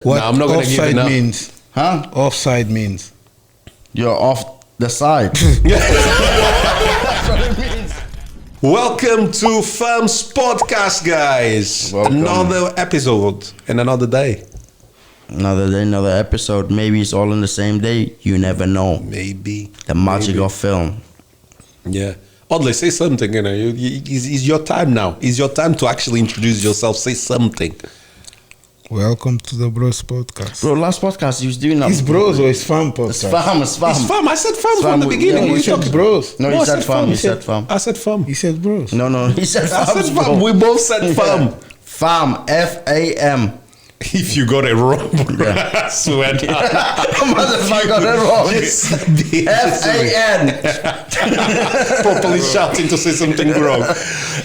What I'm not gonna give offside it now. means? Huh? Offside means. You're off the side. That's what it means. Welcome to Firm's podcast, guys. Welcome. Another episode and another day. Another day, another episode. Maybe it's all in the same day. You never know. Maybe. The magic Maybe. of film. Yeah. Oddly, say something. It's your time now. It's your time to actually introduce yourself. Say something. Welcome to the Bros podcast. Bro, last podcast you was doing that. It's Bros or it's Fam podcast? It's fam. It's fam. I said fam from Fam, the yeah, beginning. you What are said talking- Bros. No, I he said said fam. He He said fam. I said fam. He said Bros. No, he said I fam. said fam. We both said fam. Fam. F-A-M. If you got it wrong, Yeah. I swear down. Motherfucker got it wrong. It's F-A-N. Properly shouting to say something wrong.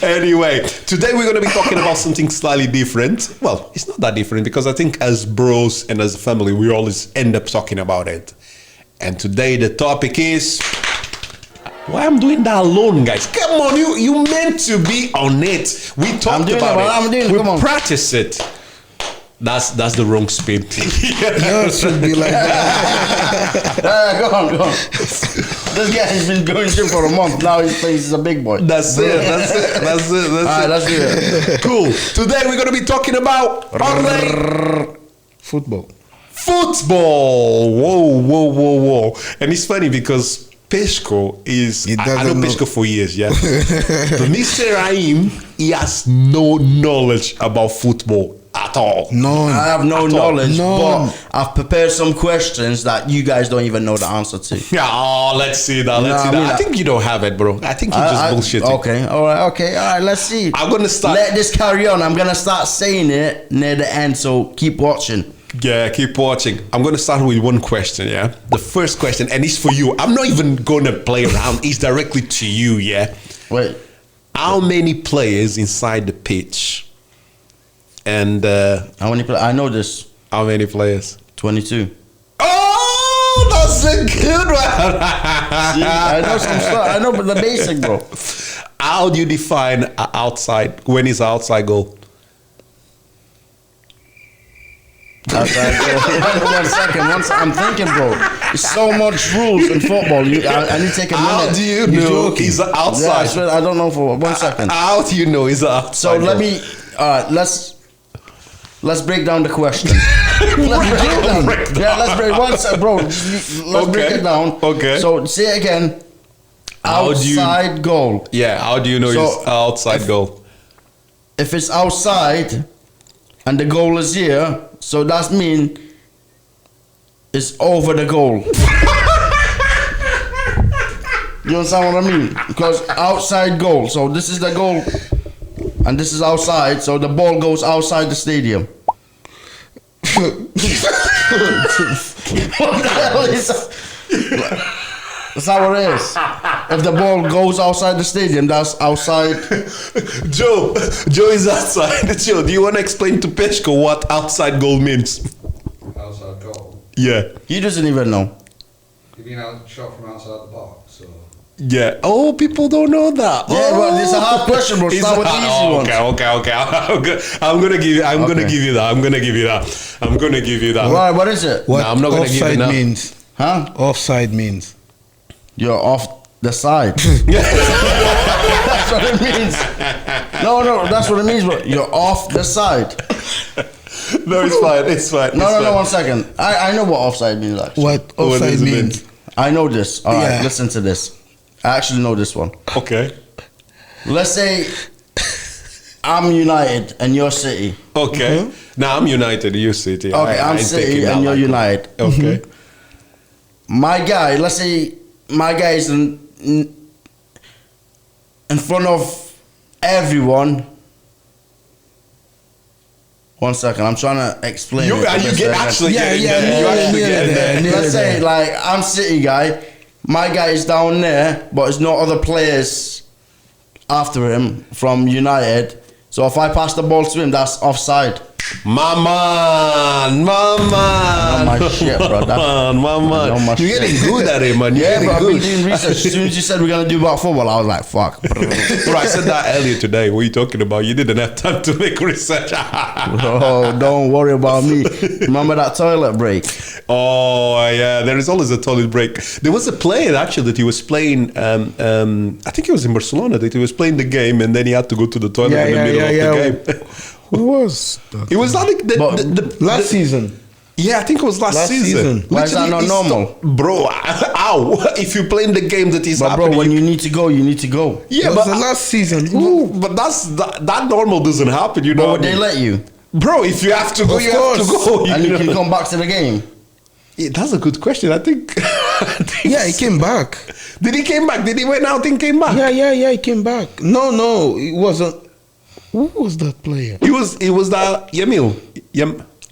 Anyway, today we're going to be talking about something slightly different. Well, it's not that different because I think as bros and as a family, we always end up talking about it. And today the topic is... Why I'm doing that alone, guys? Come on, you meant to be on it. We talked doing about it, it. I'm doing it, We come on. practice it. That's the wrong spin. Yours should be like that. Go on. This guy has been going gym for a month. Now he thinks he's a big boy. That's it. Alright, let's do it. Cool. Today we're going to be talking about Football. football. Whoa. And it's funny because Shko is... He I doesn't know know. Shko for years, yeah. But Mr. Raim, he has no knowledge about football at all. None. I have no At all. knowledge, None. but I've prepared some questions that you guys don't even know the answer to. Oh, let's see that. No, I mean, I think you don't have it, bro. I think you're just bullshitting. Okay, all right, let's see. I'm going to start... Let this carry on. I'm gonna start saying it near the end, so keep watching. Yeah, keep watching. I'm going to start with one question, yeah? The first question, and it's for you. I'm not even going to play around. It's directly to you, yeah? Wait, How many players inside the pitch? And how many play? I know this. how many players? 22. Oh, that's a good one. See, I know some stuff. I know, but the basic, bro. How do you define outside? When is outside goal? Outside goal. 1 second. I'm thinking, bro. There's so much rules in football. I need to take a minute. How do you You're know joking. he's Yeah, I outside? swear, I don't know for 1 second. How do you know he's outside? So let goal? me. All right, let's break down the question. Let's break it down. Yeah, let's break one sec, bro. Let's break Okay. it down. Okay. So say it again. How do you- Outside goal. Yeah, how do you know So, he's outside goal? If it's outside and the goal is here, so that means it's over the goal. You understand what I mean? Because outside goal. So this is the goal, and this is outside. So the ball goes outside the stadium. What the hell is that? That's not what it is. If the ball goes outside the stadium, that's outside. Joe is outside. Joe, do you want to explain to Peshko what outside goal means? Outside goal. Yeah. He doesn't even know. You mean out shot from outside the box? Or? Yeah. Oh, people don't know that. Yeah, well, it's a hard question, bro. It's Start with the hard- easy ones. Okay. I'm gonna give you. I'm gonna Okay. give you that. I'm gonna give you that. I'm gonna give you that. Right, what is it? What No, I'm not gonna give you offside now. means? Huh? Offside means. You're off the side. That's what it means. No, that's what it means, bro. You're off the side. No, it's fine. It's fine. No, it's fine. 1 second. I know what offside means, actually. What offside does it mean? means? I know this. All right, Yeah. listen to this. I actually know this one. Okay. Let's say I'm United and you're City. Okay. Now I'm United. You City. Okay, I'm ain't City taking that and you're like- United. Okay. My guy, let's say my guy is in front of everyone. 1 second, I'm trying to explain You it. get actually Yeah, getting yeah, there. You nearly actually there, getting there. nearly Let's say there. like I'm City guy, my guy is down there, but there's no other players after him from United. So if I pass the ball to him, that's offside. My man. know my shit, bro. My man. know my You're shit. getting good at it, man. You're Yeah, getting bro, I've good. been doing research. As soon as you said we're gonna do about football, I was like, fuck. Bro, I said that earlier today. What are you talking about? You didn't have time to make research. Oh, don't worry about me. Remember that toilet break? Oh, yeah. There is always a toilet break. There was a player, actually, that he was playing, I think he was in Barcelona, that he was playing the game and then he had to go to the toilet in the middle of the game. Who was that? It was like Last season. Yeah, I think it was last season. Why is that not Literally, normal? Bro, ow. If you play in the game that is But happening. bro, when you need to go, you need to go. yeah, It was the last season. Who? but that normal doesn't happen, you know. But would what I they mean? let you? Bro, if you have to go, Of you have to course. go. And you know? can come back to the game? Yeah, that's a good question. I think. Yeah, he came back. Did he came back? Did he went out and came back? Yeah, he came back. No, it wasn't. Who was that player? It was that Yamal.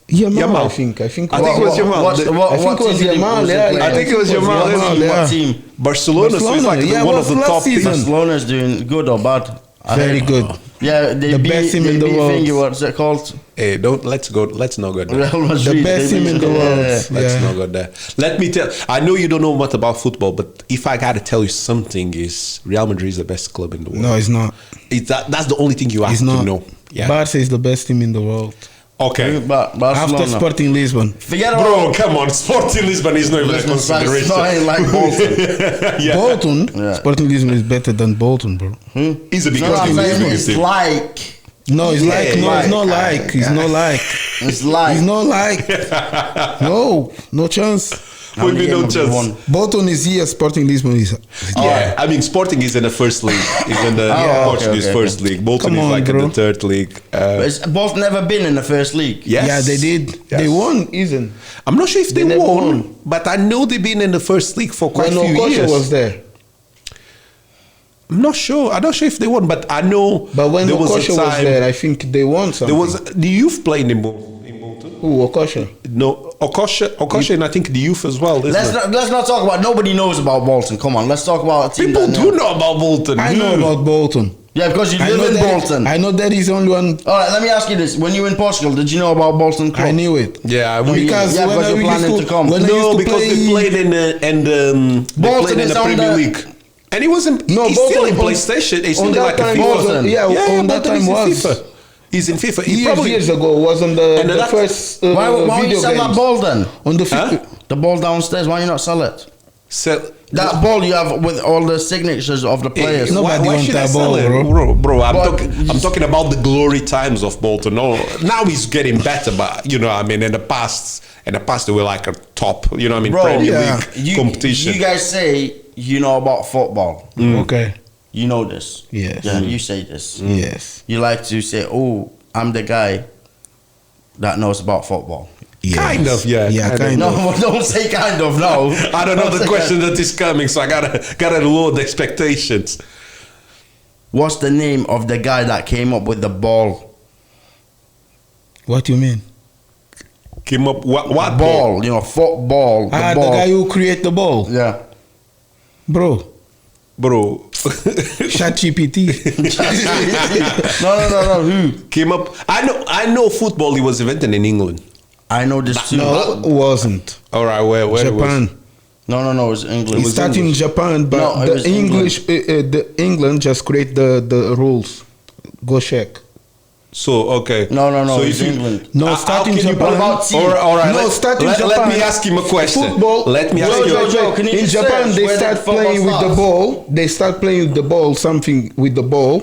Yamal, I think. I think I think it was Yamal. What, The- what, I think what it was team did he- Yamal, was he yeah, playing? I think it was Yamal. What team? yeah. What team? Barcelona, so it's Barcelona, like yeah, one it of was the last top teams. season. Barcelona's doing good or bad? Very good. Yeah, they The beat, best team they in the beat world. Thingy, what's it called? Hey, let's not go there. Real Madrid. The best they team beat- in the world. Let's Yeah. not go there. Let me tell. I know you don't know much about football, but if I gotta tell you something, is Real Madrid is the best club in the world. No, it's not. That's the only thing you have It's to not. know. Yeah. Barca is the best team in the world. Okay. Barcelona. After Sporting Lisbon. Forget Bro, about come on. Sporting Lisbon is not even a Lisbon's consideration. not like Bolton. Yeah. Bolton, Yeah. Sporting Lisbon is better than Bolton, bro. He's a big No, I'm Sporting saying Lisbon it's team. like. No, it's Yeah, like, no, it's not like. It's not like. It's like. It's not like. No chance. How Would many be no games have you chance. won? Bolton is here, Sporting Lisbon is. Yeah, I mean, Sporting is in the first league. Is in the okay, Portuguese okay. first league. Bolton Come is on, like in bro. the third league. But it's both never been in the first league. Yes. Yeah, they did. Yes. They won, isn't? I'm not sure if they, They never won, won. but I know they've been in the first league for quite When a few Okocha years. was there. I'm not sure. I'm not sure if they won, but I know. But when there was a Okocha was time- there, I think they won something. there was the youth playing in Bolton. Who, Okocha? No, Okocha, and I think the youth as well. Isn't it? Let's not talk about. Nobody knows about Bolton. Come on, let's talk about a team. People that do know about Bolton. I know about Bolton. Yeah, because you I know live in that- Bolton. I know that is only one. All right, let me ask you this: when you were in Portugal, did you know about Bolton Club? I knew it. Yeah, Because Yeah, when because I you're used planning to come. when I no, used to because play, they played in the they Bolton played in is the on Premier the- League, and he wasn't. No, he's still in Bolton- PlayStation. He's on still that like a time FIFA. was- yeah, on that Bolton time is in was. FIFA. He's in FIFA. He years ago was on the And that- first Why don't you video sell that games. ball then? On the Huh? The ball downstairs. Why you not sell it? So, That ball you have with all the signatures of the players. No. Nobody wants should I that sell ball, it? bro. I'm talking about the glory times of Bolton. No, now he's getting better, but you know, I mean, in the past they were like a top. You know, what I mean, Bro, Premier yeah. League competition. You guys say you know about football. Okay. You know this. Yes. Yeah, you say this. Yes. You like to say, "Oh, I'm the guy that knows about football." Yes. Kind of, yeah. Yeah, kind No, of. don't say kind of. No, I don't know Don't the say question kind. that is coming, so I gotta lower the expectations. What's the name of the guy that came up with the ball? What you mean? Came up what ball? Ball, you know, football. The The ball. guy who create the ball, Yeah. bro. Bro. ChatGPT. No. Who? Came up. I know football. It was invented in England. I know this too. No, it wasn't. All right, where Japan. No. It was England. It started in Japan, but No, it the was English, the England just create the rules. Go check. So okay. No. So It's if you- England. No, How start in can you- Japan. What about team? all right. No, let, start in let, Japan. let me ask him a question. Football. Let me ask you. Joe, can you in just Japan, search they where start the football playing with the starts? ball. They start playing with the ball. Something with the ball.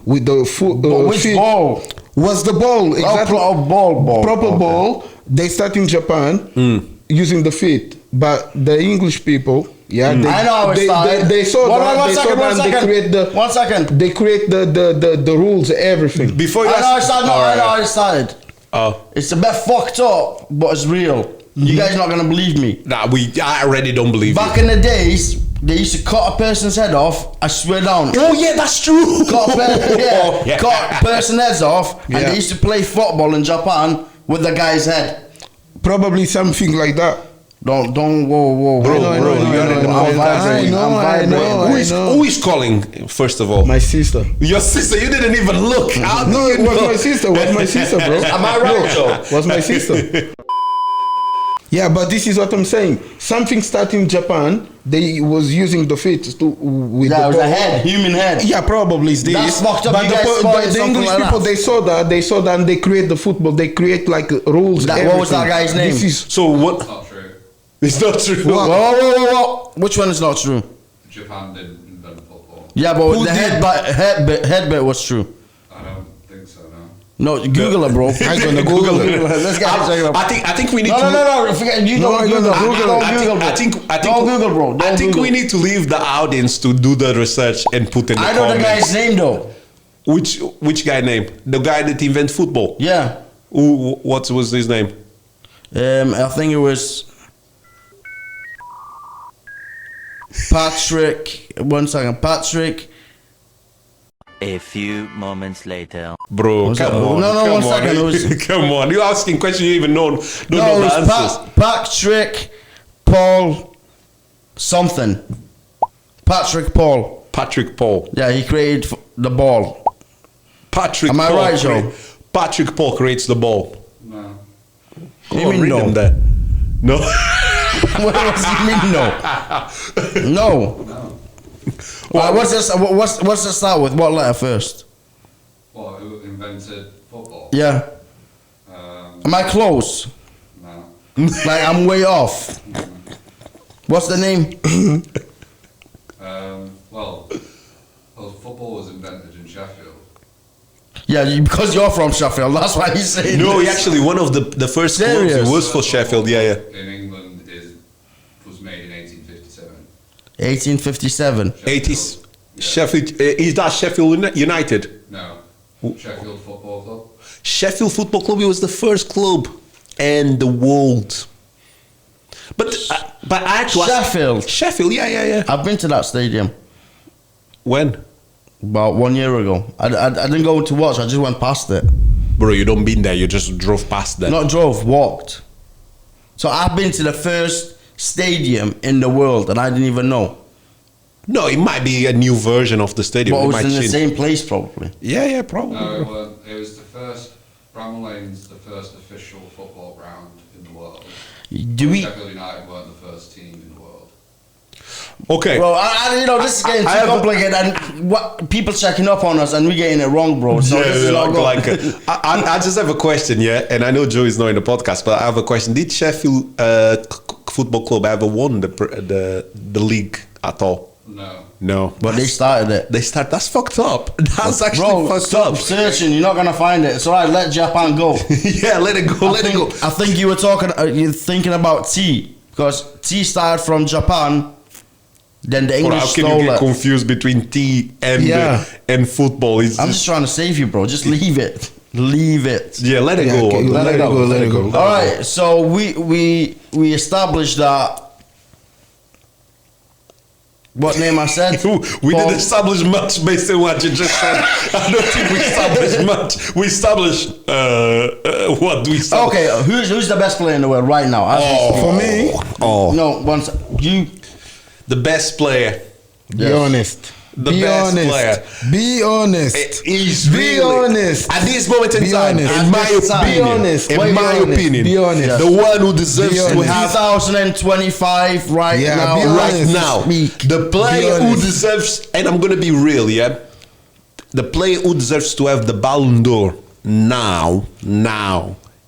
With the foot. But which feet. ball? Was the ball exactly? Ball. Proper Okay. ball. They start in Japan using the feet, but the English people, yeah, they, I know how it they, started. they saw One that. They second, saw that. They create the. 1 second. They create the rules, everything. Before you I know how it ask, started. No, all I know right. how it started. Oh, It's a bit fucked up, but it's real. You guys not gonna believe me. nah, I already don't believe Back you. in the days, they used to cut a person's head off. I swear down. Oh yeah, that's true. Cut a person's heads off, and Yeah. they used to play football in Japan with the guy's head. Probably something like that. Don't, whoa. Bro, I know, you're in the I'm podcast. vibrating. I know. Who is calling, first of all? My sister. Your sister, you didn't even look. How do No, you it was know? my sister. Was my sister, bro. Am I right, though? Was my sister. Yeah, but this is what I'm saying. Something started in Japan. They was using the feet to with Yeah, it the was a ball. head, human head. Yeah, probably it's this. That's fucked up. But You the, guys spotted the something English like people, that. they saw that, and they create the football. They create like rules. What was that everything. guy's name? This is So what? It's not true. It's not true. Whoa. Which one is not true? Japan didn't invent football. Yeah, but Who the did? head bit was true. I don't think so, no. No, Google it, bro. I'm gonna Google it. Let's get it. I think we need to. No. Forget. You No, don't I'm Google. gonna Google Don't it. Google, bro. I think Don't Google, bro. I Don't think Google. we need to leave the audience to do the research and put in the I know the comments. guy's name though. Which guy name? The guy that invented football. Yeah. What was his name? I think it was Patrick. 1 second, Patrick. A few moments later. Bro, Was come it- on. no, come 1 on. second, it was- Come on. You're asking questions you even don't No, know it the was answers. Patrick Paul something. Patrick Paul. Patrick Paul. Yeah, he created the ball. Patrick Am I Paul. right, Joe? Patrick Paul creates the ball. No. What do you Come on, mean read no? them there. No. What does he mean no? No. What's this? What's the start with? What letter first? Well, who invented football? Yeah. Am I close? No. Like I'm way off. What's the name? Well, football was invented in Sheffield. Yeah, because you're from Sheffield. That's why he's saying. No, this. he actually one of the first clubs Serious? he was for Sheffield. Yeah. In England was made in 1857. 1857. 80s. Yeah. Sheffield. Is that Sheffield United? No. Sheffield Football Club. Sheffield Football Club was the first club in the world. But I had to ask. Sheffield. Sheffield, yeah. I've been to that stadium When? about 1 year ago. I didn't go to watch. I just went past it. Bro, you don't been there. You just drove past there. Not drove, walked. So I've been to the first stadium in the world, and I didn't even know. No, it might be a new version of the stadium. But It it was might in the change. same place, probably. Yeah, probably. No, it weren't. It was the first. Bramall Lane's the first official football ground in the world. Do we? Sheffield United weren't the first team in the world. Okay. Bro, this is getting I too have a- complicated, and what people checking up on us, and we getting it wrong, bro. So this is not good. I just have a question, yeah, and I know Joe is not in the podcast, but I have a question. Did Sheffield Football Club ever won the league at all? No. No, But they started it. they start. That's fucked up. That's actually Bro, fucked stop up. searching. You're not gonna find it. It's alright. Let Japan go. Yeah, let it go. Let it go. I think you were talking. You're thinking about tea because tea started from Japan. Then the Bro, English how can you stole get it. confused between tea and Yeah. and football? It's I'm just trying to save you, bro. Just leave it. Leave it. yeah, let it Yeah, go. okay, let it go, let it go. All right. So we established that. What name I said? We Paul- didn't establish much based on what you just said. I don't think we established much. We established what do we establish? Okay, who's the best player in the world right now? For me, No, once you. The best player. be Yes. honest. The be best honest. player. Be honest. He's Be really, honest. At this moment in Be time, honest. in At my this time. opinion, Be honest. in Wait, my be honest. opinion, Be honest. the one who deserves Be to honest. have 2025 right Yeah, now. be right honest. now, Speak. the player Be who honest. deserves, and I'm gonna be real, yeah, the player who deserves to have the Ballon d'Or now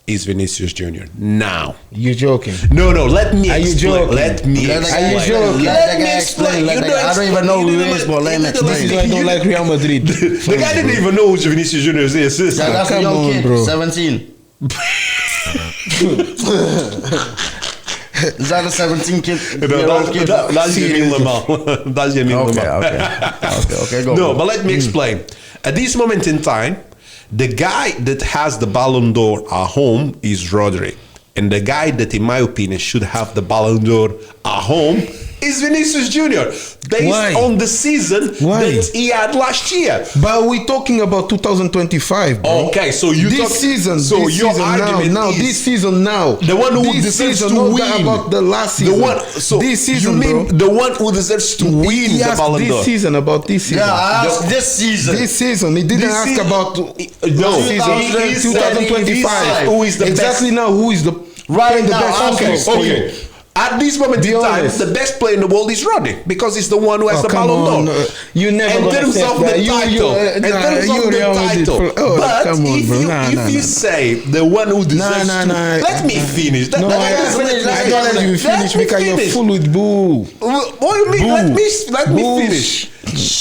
is Vinicious Jr. Now. You joking? No, let me Are you explain. joking? Let me Let the explain. guy- Are you joking? Let the me guy explain. explain. Let You the don't guy- I don't even explain. know who You he don't is, let- but let him you don't This is explain. why I don't You- like Real Madrid. The guy didn't even know who Vinicious Jr. is. Yeah, that's a Come young on, kid, bro. 17. Is that a 17 kid? No, kid? that's Lamine Yamal. That's Lamine Okay, Yamal. okay, go. No, but let me explain. At this moment in time, the guy that has the Ballon d'Or at home is Rodri. And the guy that, in my opinion, should have the Ballon d'Or at home is Vinicious Jr. based Why? on the season Why? that he had last year. But we're talking about 2025, bro. Okay, so you this talk, season, so this your season argument now, is this season now, the one who this deserves season, to not win. about the last season. The one, so this season, you mean bro. the one who deserves to win He the asked Ballon this d'Or? season about this season. Yeah, I asked this season. This season, he didn't This ask season- about No, last season, he said- 2025. he said who is the exactly best. now? Who is the Right playing the now, best okay, football for you? Okay. At this moment Be in time, honest. the best player in the world is Rodri because he's the one who has Oh, the come Ballon d'Or. on. You never in gonna terms say of that. the You- title, in nah, terms you of the already title. did. Oh, But come on, if bro. you Nah, if nah, you nah. say the one who deserves nah. let me finish. No, I gotta let you finish because you're full with boo. What do you mean? Let me Boo. finish.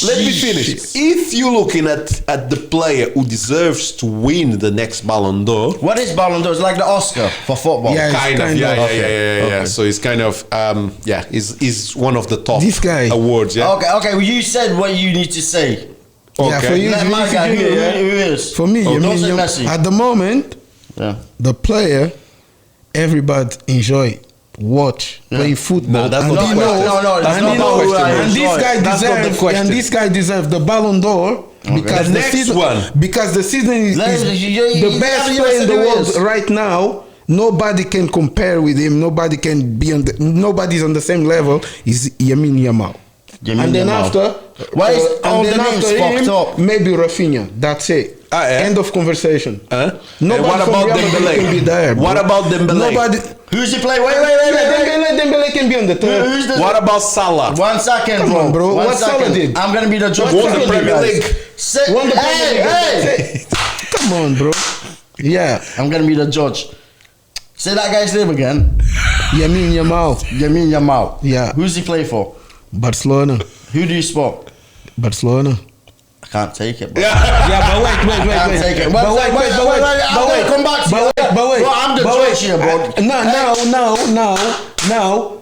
Let me finish. If you're looking at the player who deserves to win the next Ballon d'Or, What is Ballon d'Or? It's like the Oscar for football. Yeah. kind of, kind yeah, of. yeah, Okay, yeah, yeah. okay. So it's kind of, is one of the top This guy. awards, yeah. Okay. Well, you said what you need to say. Yeah, for you, Let my Vinicious guy, Jr., yeah. who is? For me, Oh, I don't mean, say you- Messi. at the moment, Yeah. the player, everybody enjoy, watch, play football. No, that's and not he the knows- question. No, that's and not he the knows- question, bro. And this guy That's not the deserves, question. and this guy deserves the Ballon d'Or because The the next season, one. because the season is You the best haven't player in even the said who world is. right now. Nobody can compare with him. Nobody can be on. Nobody's on the same level. Is Lamine Yamal. Lamine And then Yamal. after, Why is all and the then names after fucked him, up? maybe Rafinha. That's it. Ah, yeah. End of conversation. And Nobody what from about Real Madrid Dembele? can be there, bro. What about Dembele? Nobody. Who's he play? Wait. Dembele can be on the third. Who's the? What about Salah? 1 second, Come bro. on, bro. 1 What Salah second. did? I'm gonna be the judge. Won for the you Premier guys. League. Won the Premier League. Hey. That's it. Come on, bro. Yeah. I'm gonna be the judge. Say that guy's name again. Lamine Yamal. Lamine Yamal. Yeah. Who's he play for? Barcelona. Who do you spot? Barcelona. I can't take it. Bro. Yeah, but wait. I'll take it. But wait. I'm gonna come back to you. But wait. Bro, I'm the judge here, bro. Now,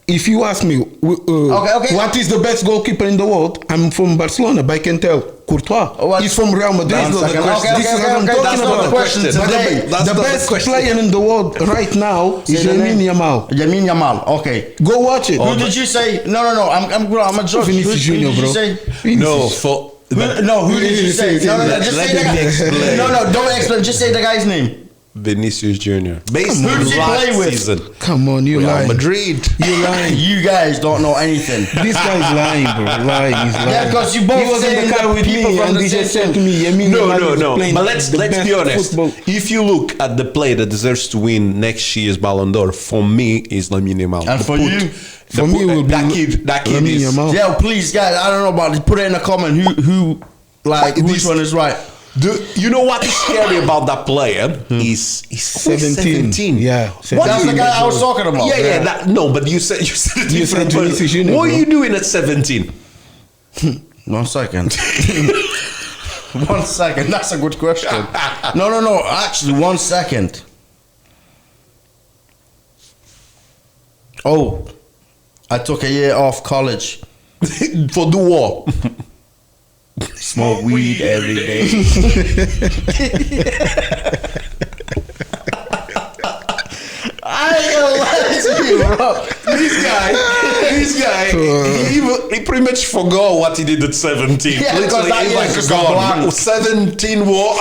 if you ask me, Okay. what is the best goalkeeper in the world? I'm from Barcelona, but I can tell. Courtois. What? He's from Real Madrid. That's not the question. This is what I'm Okay, talking that's not about. the question But today. That's the not the best question. player in the world right now is Say the Lamine name. Yamal. Lamine Yamal. Okay. Go watch it. Who did you say? No. I'm a judge. Vinicious Who Jr, did you bro. say? No, Vinicious. for Who did you say? No, just Let say me the guy. explain. No, don't explain. Just say the guy's name. Vinicius Jr. Based Who on does he last play with? season, Come on, you Real lying. Madrid. You lying. You guys don't know anything. This guy's lying, bro. Lying. He's lying. Yeah, 'cause you both he was in saying the car that with people me, from and the they same just said to team. me, Lamine Yamal is No. playing But let's the be best honest. football. If you look at the player that deserves to win next year's Ballon d'Or, for me, is Lamine Yamal. And for you? For me, it will be that kid Lamine is. Yamal. Yeah, please, guys. I don't know about this. Put it in the comment. Who which one is right? You know what is scary about that player? He's 17. Yeah, What 17 That's the guy I was talking about. Yeah. No, but you said a You said different person. Vinicious Jr, What are bro. you doing at 17? 1 second. 1 second. That's a good question. No. Actually, 1 second. Oh, I took a year off college. For the war. Smoke weed every day. I ain't gonna lie to you, bro. This guy, he pretty much forgot what he did at 17. Yeah, because that he's year like is just gone. blank. 17 war.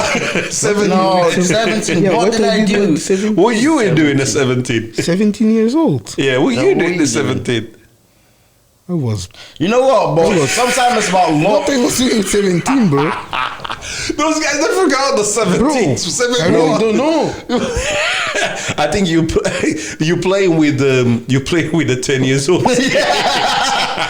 17. No, 17. Yeah, what did I do? What you were doing at 17? 17 years old. Yeah, what No, you what doing you at doing? 17? I was. You know what, bro? Sometimes it's about luck. What I was doing at 17, bro? Those guys, they forgot the 17. Bro, I really don't know. I think you playing with the 10 years old.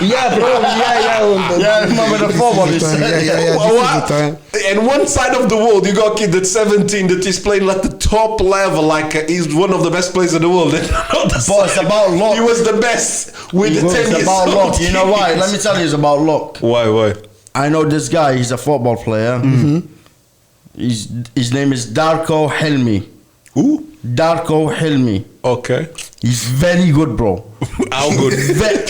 Yeah, bro. Yeah. Yeah, I remember the football. This is the time. Yeah. This is the time. And one side of the world, you got a kid that's 17 that is playing like the top level, like he's one of the best players in the world. And on the But it's side, about luck. He was the best with the 10 It's years about old. luck. You know why? Let me tell you, it's about luck. Why? I know this guy. He's a football player. His name is Darko Helmi. Who? Darko Helmi. Okay. He's very good, bro. How good?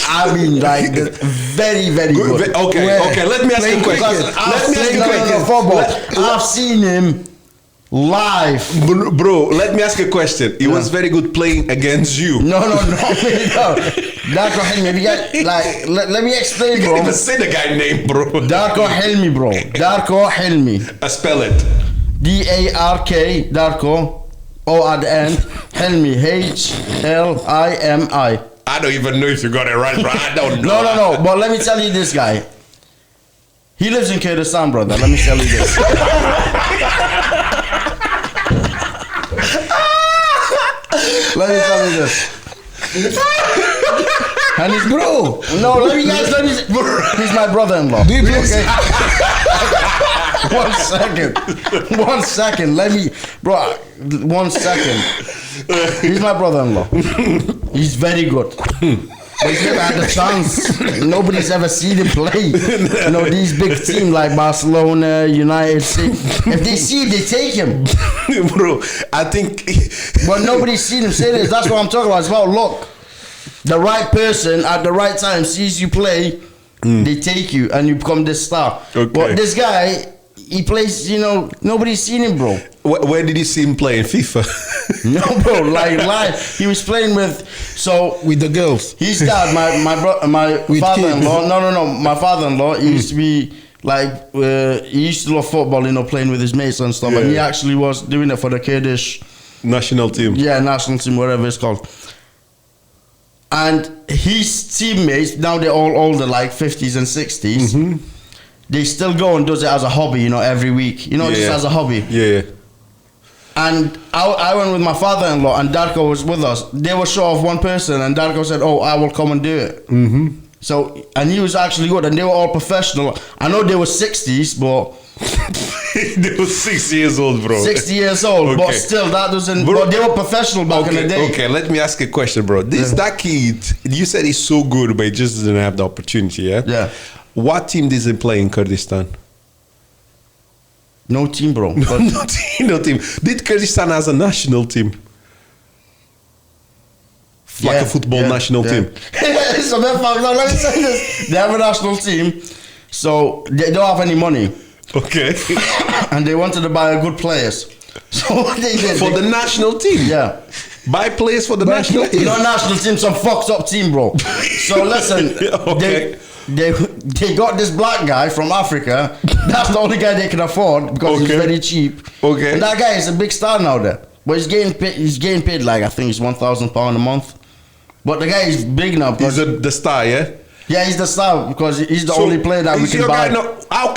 I mean, like very, very good. Okay. Let me ask you a question. Because I've seen him Live. Bro, let me ask you a question. He was very good playing against you. No. Darko Helmi. If you get, like, let me explain, You bro. can't even say the guy name, bro. Darko Helmi, bro. Darko Helmi. Spell it. D-A-R-K, Darko, O at the end, Helmi, H-L-I-M-I. I don't even know if you got it right, bro. I don't know. No, but let me tell you this guy. He lives in Kurdistan, brother. Let me tell you this. Let me tell you this. And he's bro. No, let me. He's my brother-in-law. Do you play? Okay. 1 second. Let me, bro. 1 second. He's my brother-in-law. He's very good. But he's never had a chance. Nobody's ever seen him play. You know, these big teams like Barcelona, United States. If they see him, they take him. Bro, I think. But nobody's seen him say this. That's what I'm talking about. It's about luck. The right person at the right time sees you play, they take you, and you become this star. Okay. But this guy, he plays, you know, nobody's seen him, bro. Where did you see him play in FIFA? No, bro, like live. He was playing with, so With the girls. his dad, my With father-in-law. kids. No, my father-in-law. He used to be like, he used to love football, you know, playing with his mates and stuff. Yeah. And he actually was doing it for the Kurdish, National team. national team, whatever it's called. And his teammates, now they're all older, like 50s and 60s. They still go and does it as a hobby, you know, every week. You know, just as a hobby. Yeah. And I went with my father-in-law, and Darko was with us. They were short of one person, and Darko said, "Oh, I will come and do it." So, and he was actually good, and they were all professional. I know they were 60s, but They were 6 years old, bro. 60 years old, but Okay. still, that doesn't. Bro, but they were professional back in the day. Okay, let me ask you a question, bro. That kid, you said he's so good, but he just didn't have the opportunity, yeah? Yeah. What team does he play in Kurdistan? No team, bro. But No team. Did Kurdistan has a national team? Like a football national team? So let me say this. They have a national team, so they don't have any money. Okay. And they wanted to buy good players. So what they did, For the national team? yeah. Buy players for the national team? Not national team, some fucked up team, bro. So listen, Okay. they got this black guy from Africa. That's the only guy they can afford because he's Okay. very cheap. Okay. And that guy is a big star now there. But he's getting paid like, I think it's £1,000 a month. But the guy is big now. He's Because, the star, yeah? yeah, he's the star because he's the only player that we is can your buy. guy how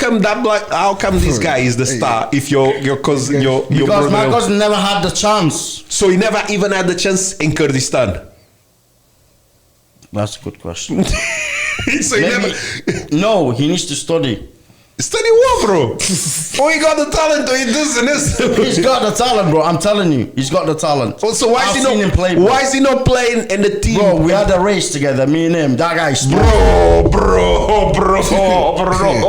come this guy is the star if your cousin, your Because my brother... cousin never had the chance. So he never even had the chance in Kurdistan? That's a good question. So he never... No, he needs to study. Study what, bro? Oh, he got the talent to this and this. He's got the talent, bro. I'm telling you, he's got the talent. Oh, so why I've is he seen him play, bro. why is he not playing in the team? Bro, we had a race together, me and him. That guy's bro.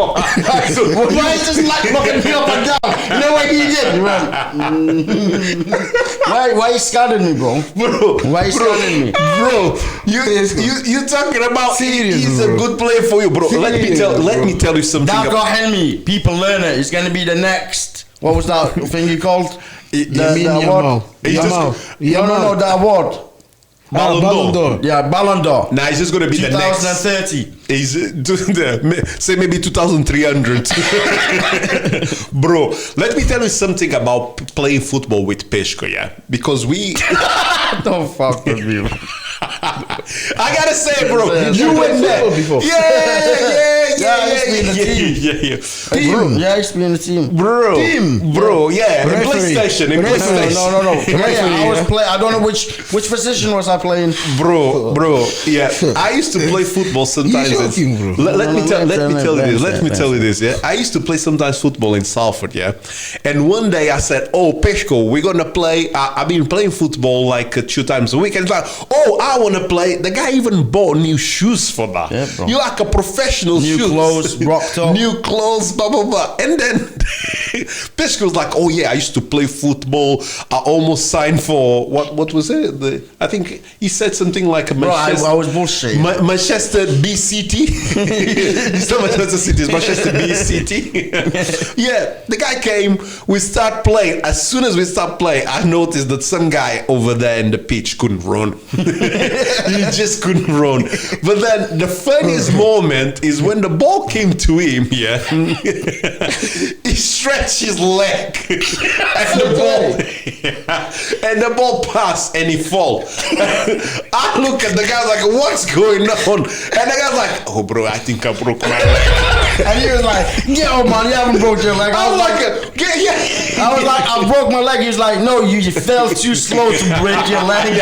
Why is this like looking me up and down? You know what he did? He went, why you scaring me, bro? Bro, Why you scaring me? Bro, you talking about Serious, he's bro. a good player for you, bro. Let me tell you something. That got me. People learn it. He's gonna be the next. What was that thing you called? Lamine award. Yamal. No, the award. Ballon d'Or. Yeah, Ballon d'Or. Nah, he's just gonna be the next. 2030. He's say maybe 2300. Bro, let me tell you something about playing football with Peshko, yeah? Because we Don't fuck with me. I gotta say, bro, Yeah, you played went there. football before. Yeah. Yeah, he's playing the team. Bro, bro, yeah, in Referee. PlayStation, Referee. No. Yeah, I was playing. I don't know which position was I playing. Bro, yeah. I used to play football sometimes. You're joking, bro. Let me tell you this, yeah. I used to play sometimes football in Salford, yeah. And one day I said, "Oh, Peshko, we're gonna play." I've been playing football like 2 times a week, and it's like, "Oh, I wanna play." The guy even bought new shoes for that. Yeah, bro. You're like a professional. New shoes. clothes, rocked up. New clothes, blah blah blah. And then Peshko was like, oh yeah, I used to play football. I almost signed for what was it? I think he said something like a Manchester. I was bullshit. Manchester B City. It's not Manchester City, it's Manchester B City. Yeah, the guy came, we start playing. As soon as we start playing, I noticed that some guy over there in the pitch couldn't run. He just couldn't run. But then the funniest moment is when the ball came to him, yeah, he stretched his leg and the ball passed and he fall. I look at the guy like, what's going on? And the guy's like, oh bro, I think I broke my leg. And he was like, yeah, oh man, you haven't broke your leg. I was like, I was like, I broke my leg. He was like, no, you fell too slow to break your leg.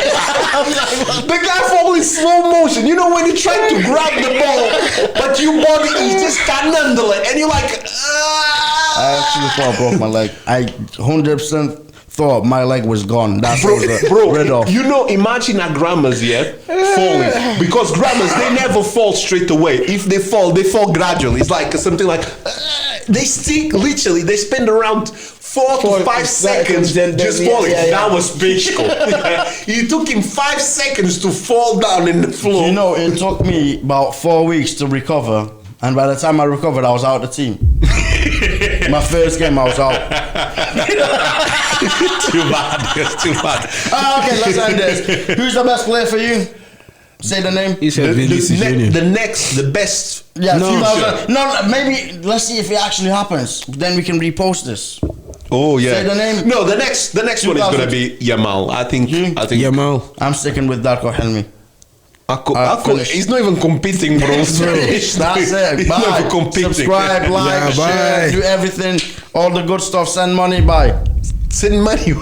I was like, the guy fall in slow motion. You know when you try to grab the ball, but your body is just can't handle it, and you're like, I actually thought I broke my leg. I 100% thought my leg was gone. That's bro, rid of. you know, imagine a grammars, yeah, falling, because grammars, they never fall straight away. If they fall gradually. It's like something like they stick, literally, they spend around 4 to 5 seconds just falling. That was Peshko. It took him 5 seconds to fall down in the floor. You know, it took me about 4 weeks to recover, and by the time I recovered, I was out of the team. My first game, I was out. Too bad. Too bad. Okay, let's end this. Who's the best player for you? Say the name. He said Vinicious Jr. The best. Yeah, No, no, maybe let's see if it actually happens. Then we can repost this. Oh yeah. Say the name. No, the next one is gonna be Yamal. I think. Yamal. I'm sticking with Darko Helmi. He's not even competing, bro. That's it. He's not even competing. Subscribe, like, share, do everything. All the good stuff. Send money. Bye. Send money.